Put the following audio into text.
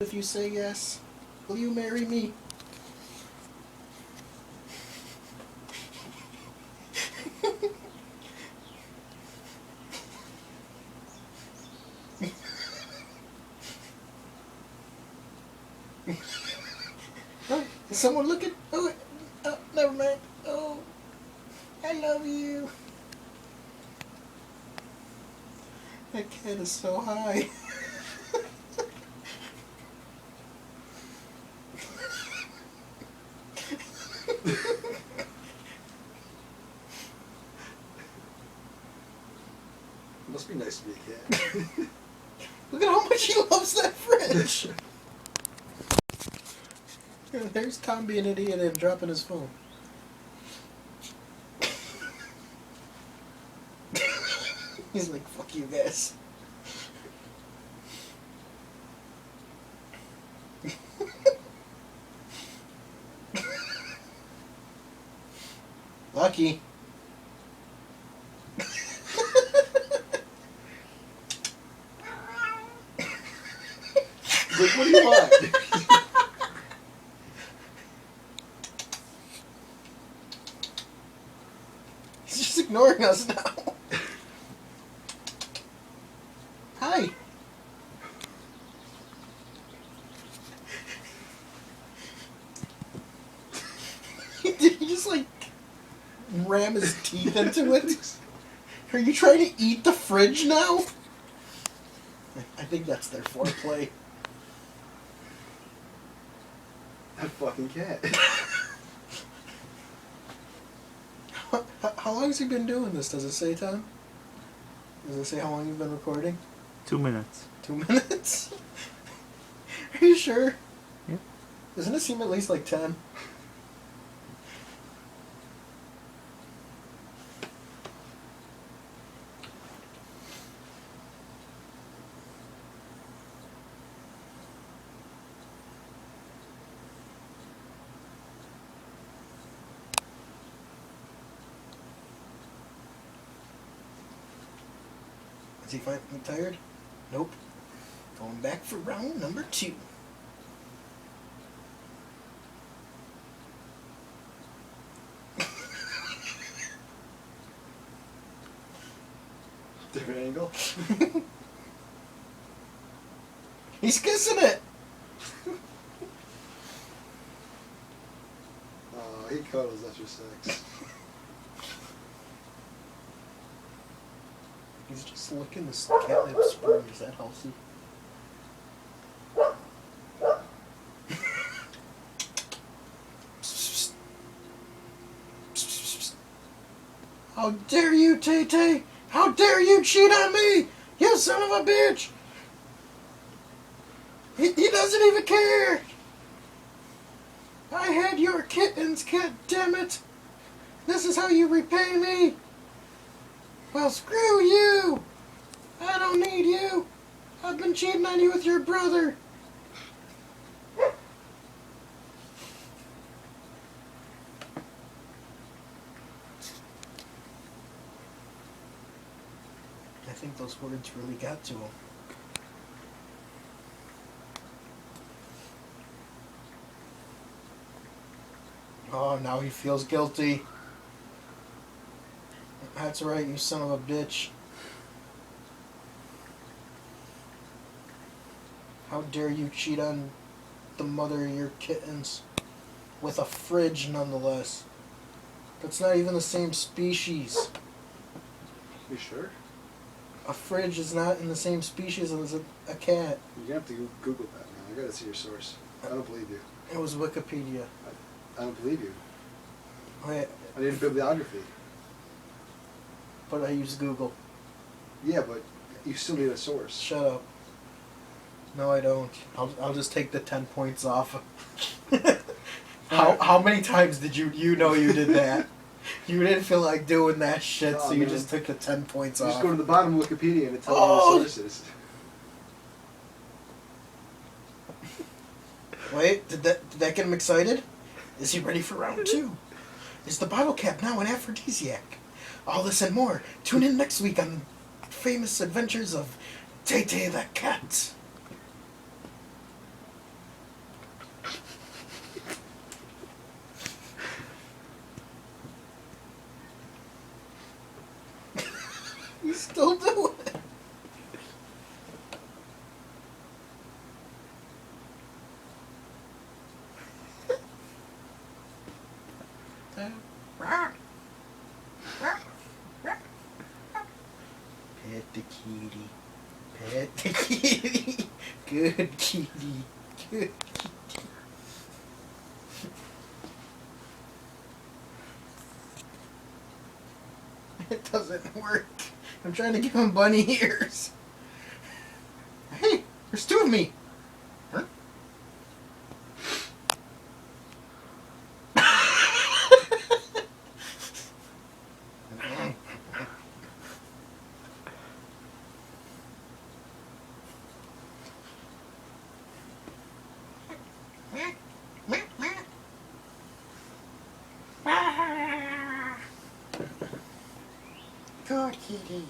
If you say yes, will you marry me? Oh, is someone looking? Oh, never mind. Oh, I love you. That cat is so high. Must be nice to be a cat. Look at how much he loves that fridge. There's Tom being an idiot and dropping his phone. He's like, fuck you guys. Lucky. Like, what do you want? He's just ignoring us now. Hi. Did he just like ram his teeth into it? Are you trying to eat the fridge now? I think that's their foreplay. That fucking cat. How long has he been doing this? Does it say, Tom? Does it say how long you've been recording? 2 minutes. 2 minutes? Are you sure? Yeah. Doesn't it seem at least like 10? Is he finally tired? Nope. Going back for round number 2. Different angle. He's kissing it! Oh, he cuddles after sex. He's just licking this catnip spring. Is that healthy? How dare you, Taytay! How dare you cheat on me! You son of a bitch! He doesn't even care! I had your kittens, god damn it! This is how you repay me! Well, screw you! I don't need you! I've been cheating on you with your brother! I think those words really got to him. Oh, now he feels guilty. That's right, you son of a bitch. How dare you cheat on the mother of your kittens? With a fridge, nonetheless. That's not even the same species. You sure? A fridge is not in the same species as a cat. You have to Google that, man. I gotta see your source. I don't believe you. It was Wikipedia. I don't believe you. I need a bibliography. But I use Google. Yeah, but you still need a source. Shut up. No, I don't. I'll just take the 10 points off. How many times did you know you did that? You didn't feel like doing that shit, so you just took the 10 points off. Just go to the bottom of Wikipedia and it tells you the sources. Wait, did that get him excited? Is he ready for round 2? Is the bottle cap now an aphrodisiac? All this and more. Tune in next week on Famous Adventures of Taytay the Cat. Still do it. Pet the kitty. Pet the kitty. Good kitty. Good kitty. It doesn't work. I'm trying to give him bunny ears. Hey, there's two of me. Huh? Good kitty.